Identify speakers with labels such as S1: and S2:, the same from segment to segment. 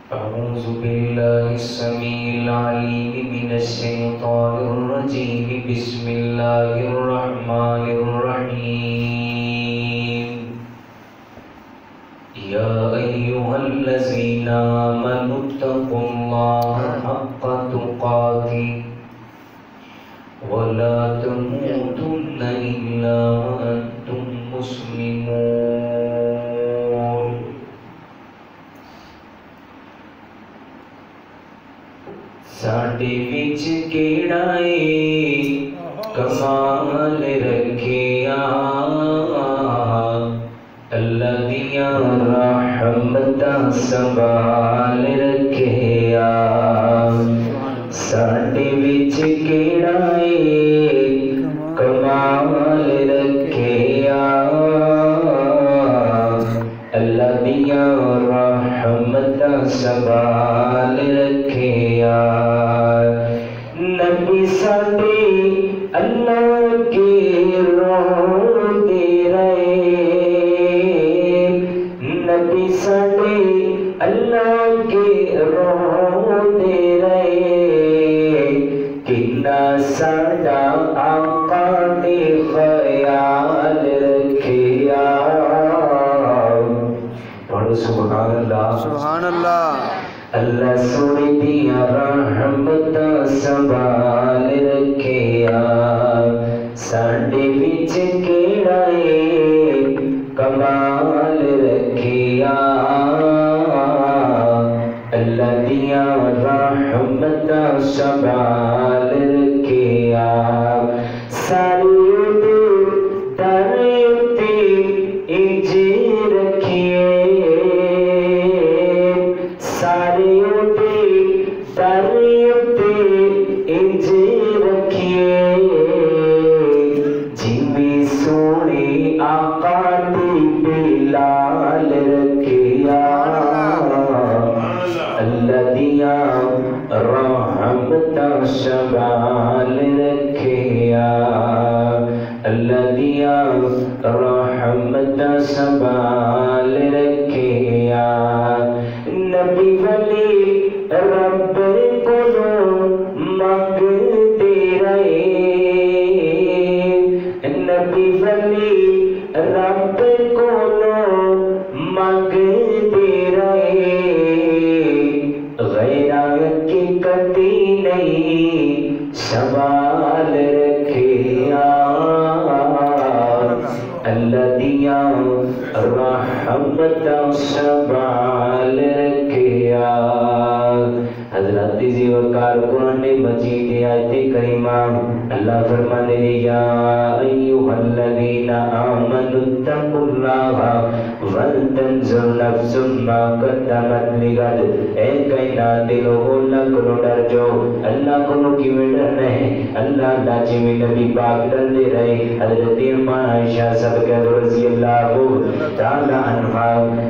S1: أعوذ بالله السميع العليم من الشيطان الرجيم بسم الله الرحمن الرحيم يا أيها الذين آمنوا اتقوا الله حق تقاته ولا تموتن إلا وأنتم مسلمون ساڈے وچ کیڑا اے کمال رکھیا اللہ دیاں رحمتاں سنبھال رکھیا ساڈے وچ کیڑا اے کمال رکھیا اللہ دیاں رحمتاں سنبھال رکھیا نبی ساڈے اللہ کے روندے رہے نبی ساڈے اللہ کے روندے رہے کنا ساڈا آقا نے خیال رکھیا پڑھو سبحان اللہ
S2: سبحان اللہ
S1: اللہ سونے دیا رحمتاں سنبھال رکھیا ساڈے وچ کیڑا اے کمال رکھیا اللہ دیا رحمتاں سنبھال رکھیا ساری در تے انج رکھیے سارے تے انج رکھیے جویں سونے آقا نے بلال رکھیا اللہ دیاں رحمتاں سنبھال رکھیا اللہ دیاں رحمتاں سنبھال رکھیا نبی ولی رب کولوں منگتے رہے نبی ولی رب کولوں منگتے رہے غیرت کی کتی نہیں سوال رکھیا اللہ دیاں رحمتاں سنبھال رکھیا حضرت زی وقار قرآن مجید آیت کریمہ اللہ فرمانے یا ایوہ الذین آمنوا اتقوا اللہ ولتنظر نفس ما قدمت لغد اے کائنات لوگوں اللہ کو ڈر جو اللہ کو کیوں ڈرنا ہے اللہ ڈاچے میں نبی پاک ڈر دے رہے حضرت اماں عائشہ صدقہ رضی اللہ تعالی عنہ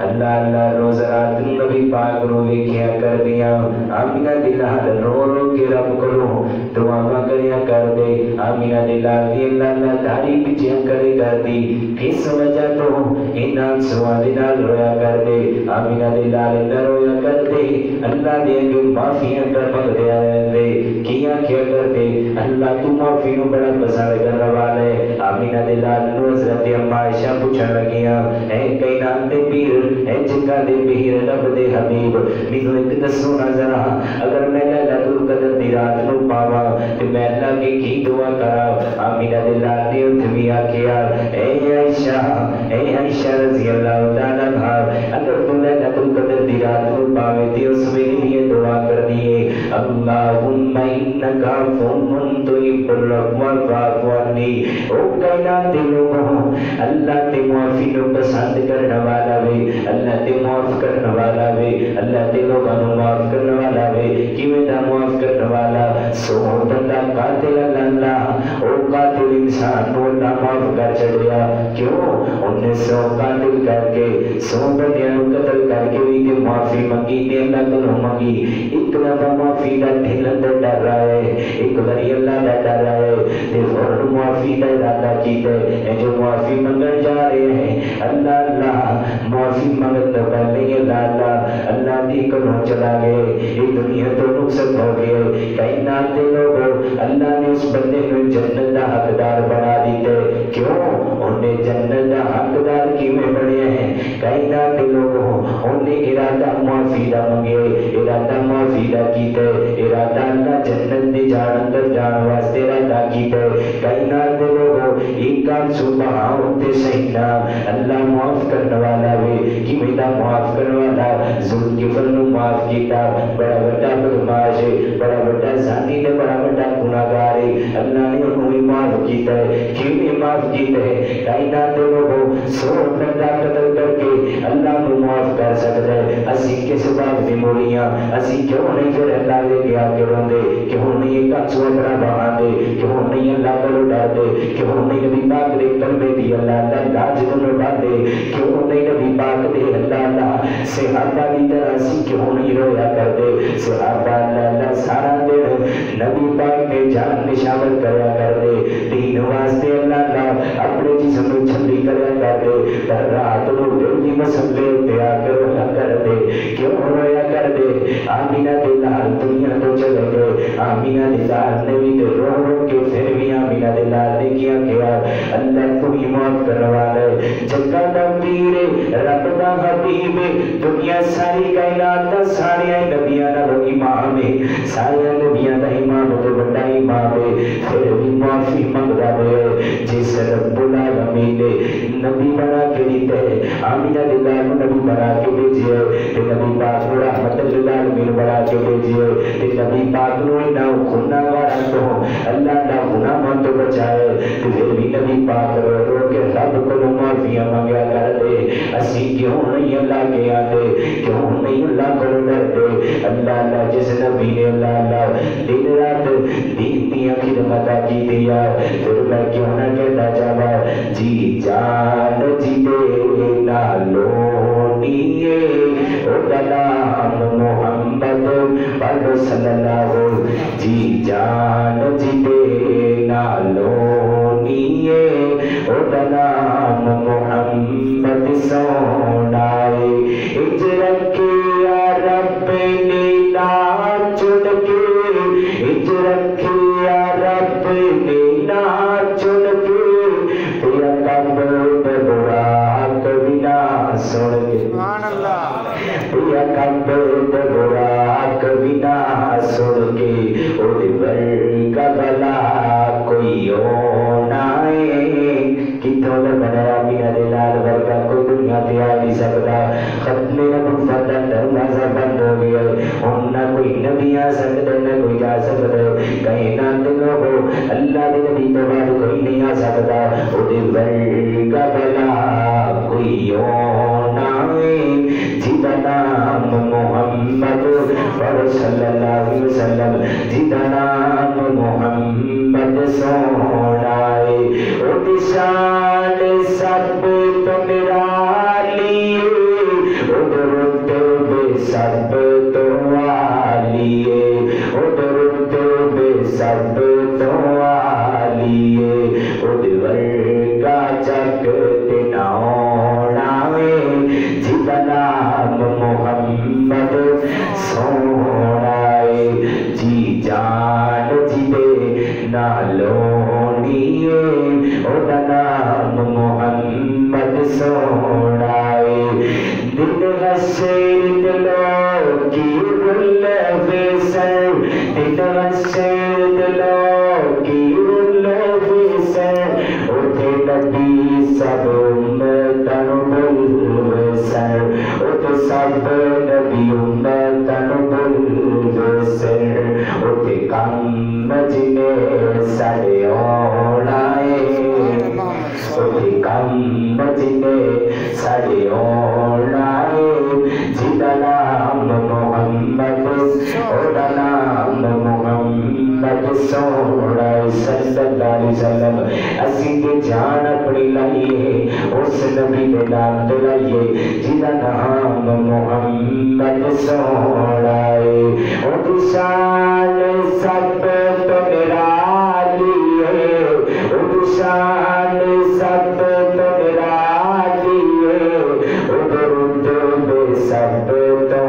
S1: اللہ روز رات نبی پاک رو لکھیا کر دیا آمینہ دلال رو رو کے رب کرو دعا کریا کر دے آمینہ دلال دی اللہ داری پیچھے کرے کر دی کس وجہ تو انان سوالینال رویا کر دے آمینہ دلال رویا کر دے اللہ دے جو معافیاں کر مگ دیا دے کیا کر دے اللہ تو معافی نو بڑا پسند کرنے والے آمینہ دلال نو حضرت اماں عائشہ پوچھنے لگیاں اے کائنات دے پیر اے جگہ دے پیر رب دے حبیب مینوں ایک دسو نظر اگر میں لیلۃ القدر دی رات نو پاواں تے میں اللہ کی دعا کراں آمینہ دلال دی اٹھوی آکھیا اے عائشہ رضی اللہ تعالی عنہا اگر تو لیلۃ القدر دی رات نو پاوے تے اس ویلے یہ دعا کر دیے اللہم انک عفو تحب العفو فاعف عنی او کائنات دے لوگوں اللہ تے معافی نو پسند کرنے والا وے اللہ تے معاف کرنے والا وے اللہ تے لوگوں نو معاف کرنے والا وے کیویں دا معاف کرنے والا سو بندہ قاتل اللہ او قاتل انسان نو نہ معاف کر چھڑیا کیوں انہیں 100 قاتل کر کے 100 بندیاں نو قتل کر کے بھی تے معافی منگی تے اللہ کو منگی ایک دفعہ معافی دا دل اندر ڈر رہا ہے ایک باری اللہ دا ڈر رہا ہے تے فوراً معافی دا ارادہ کیتا ہے جو معافی منگن جا رہے ہیں اللہ معافی منگن تو پہلے اللہ دی کرنا چلا گئے، یہ دنیا تو رخصت ہو گئے، کائنات دے لوگوں اللہ نے اس بندے کو جنت دا حقدار بنا دیتے، کیوں؟ انہیں جنت دا حقدار کیویں بنے ہیں؟ کائنات دے لوگوں انہیں ارادہ معافی دا منگے، ارادہ معافی دا کیتے، ارادہ اللہ جنت دے جان اندر جان واسطے ارادہ کیتے، کائنات دے لوگوں ایک کام سبحان ہوتے سہینا اللہ معاف کرنے والا وے، کہ میرا معاف کرنے والا ذوالکفل نو معاف کیتا، بڑا بڑا بدماش ہے، بڑا بڑا زانی نے، بڑا بڑا گناہگار ہے، اللہ نے انہوں نے معاف کیتا ہے، کیوں معاف کیتا ہے؟ کائنات دے لوگوں سو بندہ قتل کر کے اللہ کو معاف کر سکتا ہے، اسی کس بات دی موڑیاں، اسی کیوں نہیں پھر اللہ دے گیا کے روندے، کیوں نہیں ایک اچھو اپنا بہا دے، کیوں نہیں اللہ کو لٹا دے، کیوں نہیں نبی پاک دے کلمے دی اللہ لاج کو لٹا دے، کیوں نہیں نبی پاک دے اللہ صحابہ کی طرح سی کیوں نہیں رویا کر دے، صحابہ اللہ سارا دن نبی پاک کے جان نشاور کریا کر دے، دین واسطے اللہ اپنے جسم میں چھلی کریا کر دے، پر رات نو دل کی مسئلے اتیا کر کر دے، کیوں رویا کر دے؟ آمینہ دلال دنیا تو چلے گئے، آمینہ دلال نے بھی رو رو کے پھر بھی آمینہ دلال نے کیا کیا، اللہ تو ہی معاف کروا لے، جگہ دا پیر رب دا حبیب، دنیا ساری کائنات دا ساری نبیاں دا امام ہے، ساری نبیاں دا امام تو بڑا امام ہے، پھر بھی معافی منگدا ہے، جس رب العالمین نے نبی بنا کے دیتے ہیں، آمینہ دلال نبی بنا کے بھیجئے، نبی پاک نو رحمت للعالمین بنا کے بھیجئے، نبی پاک نو نہ گناہ گار تو اللہ نہ گناہ من تو بچائے، پھر بھی نبی پاک رو رو کے رب کو معافیاں مانگیا کر دے، اسی کیوں نہیں اللہ کے آتے، کیوں نہیں اللہ کو ڈرتے، اللہ جس نبی نے اللہ دن رات دین دیا خدمتہ کی دیا، پھر میں کیوں نہ کہتا جاوا جی جان جی دے نالونیے او کلام محمد پڑھو صلی اللہ جی جان جی دے نالونیے او کلام محمد سونائے، اجرت کیا رب نے نا چن کے، اجرت کیا رب نے نا چن کے، تیرا کب برا کبھی نہ سن کے، تیرا کب برا کبھی نہ سن کے، اور برکا بلا کوئی ہونا ہے، کتوں نے بنایا میرا دلال برکا کوئی دنیا تے آ نہیں سکتا، ختم نبوت دا دروازہ بند ہو گیا، ہن نہ کوئی نبی آ سکتا نہ کوئی جا سکتا، کائنات لوگوں اللہ دے نبی تو بعد کوئی نہیں آ سکتا، او دے برکا بلا کوئی ہونا ہے، جدا نام محمد صلی اللہ علیہ وسلم، جدا نام محمد سونا ہے، او دی شان سب تو نرالی، او درود سب تو عالی، او درود سب تو عالی، او دیور کا چک تناؤنا ہے، جدا نام محمد سونا ہے، جی جان جی دے نالونی او دا نام محمد سونا ہے، دل غشیر دلوں کی رل ویسر، دل غشیر دلوں کی رل ویسر، اٹھے نبی سب امتن بل ویسر، اٹھے سب نبی امتن بل ویسر، اٹھے کم جنے سڑے اولائے، اٹھے کم جنے سڑے اولائے، جدا نام محمد اوڑا نام محمد سوڑا صلی اللہ علیہ وسلم، اسی کے جان اپنی لائیے اس نبی دے نام دلائیے، جدا نام محمد سوڑا ہے، او دی شان سب تو نرالی ہے، او دی شان سب تو نرالی ہے، او درود بے سب تو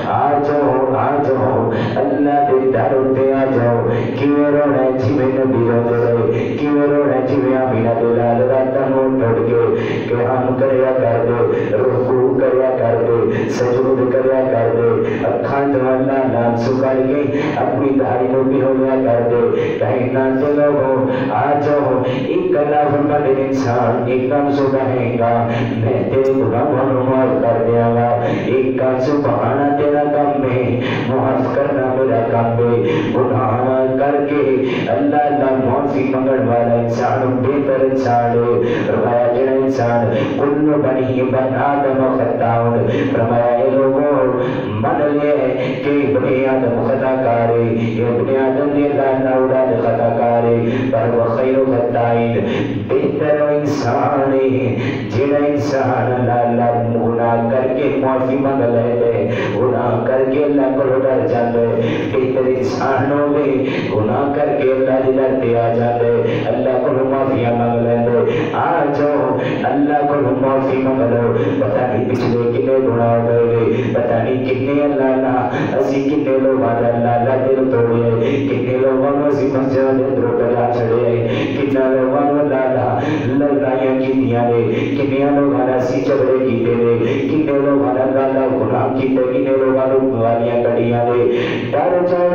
S1: آ جاؤ اللہ دے در تے آ جاؤ کیویں رونا جی میں نبی روندے رہے کیویں رونا جی میں آمینہ دے لال راتاں نوں ٹوٹ کے قیام کریا کر دے رکوع کریا کر دے سجود کریا کر دے اکھاں تو اللہ نام سکڑ کے اپنی داڑھی نوں بھی ہولیا کر دے کہنا تے لوگوں آ جاؤ ایک اللہ فرماتا ہے انسان ایک کام سو کہے گا میں تیرے گناہوں کو معاف کر دیا گا ایک کام سے بہانا تیرا کام میں معاف کرنا میرا کام میں گناہ کر کے اللہ اللہ معافی منگن والا انسان بہتر انسان ہے فرمایا جڑا انسان کل بنی بن آدم خطاؤن فرمایا اے لوگوں من لے کہ ابن آدم خطا کارے ابن آدم نے اللہ اڑا دے خطا کارے پر وہ خیر و خطائن بہتر انسان ہے جڑا انسان اللہ گناہ کر کے معافی منگ لے گناہ کر کے اللہ کو ڈر جاندے بہتر انسان ہو گئے گناہ کر کے اللہ دے در تے آ جاندے اللہ کو معافی منگ لیندے آ جاؤ اللہ کو معافی منگ لو پتہ نہیں پچھلے کنے گناہ ہو گئے پتہ نہیں کنے اللہ اسی کنے لوگ اللہ دل توڑے کنے لوگوں نے اسی مسجد دے اندر کلا چھڑے کنے لوگوں نے اللہ لڑائیاں کیتیاں نے کنے لوگوں نے اسی جھگڑے کیتے نے کنے لوگوں نے اللہ گناہ کیتے کنے لوگوں نے گالیاں کڑیاں نے ڈر جاؤ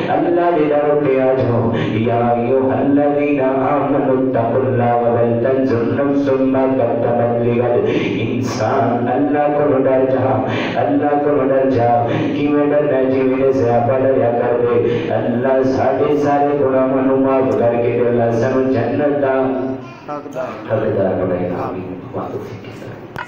S1: اللہ دے در تے آ جاؤ یا ایھا الذین آمنوا اتقوا اللہ ولتنظر نفس ما قدمت لغد انسان اللہ کو ڈر جا کیویں ڈرنا جی میرے سے آپ ڈریا کر دے اللہ ساڈے سارے گناہوں نوں معاف کر کے اللہ سانوں جنت دا حقدار بنائے آمین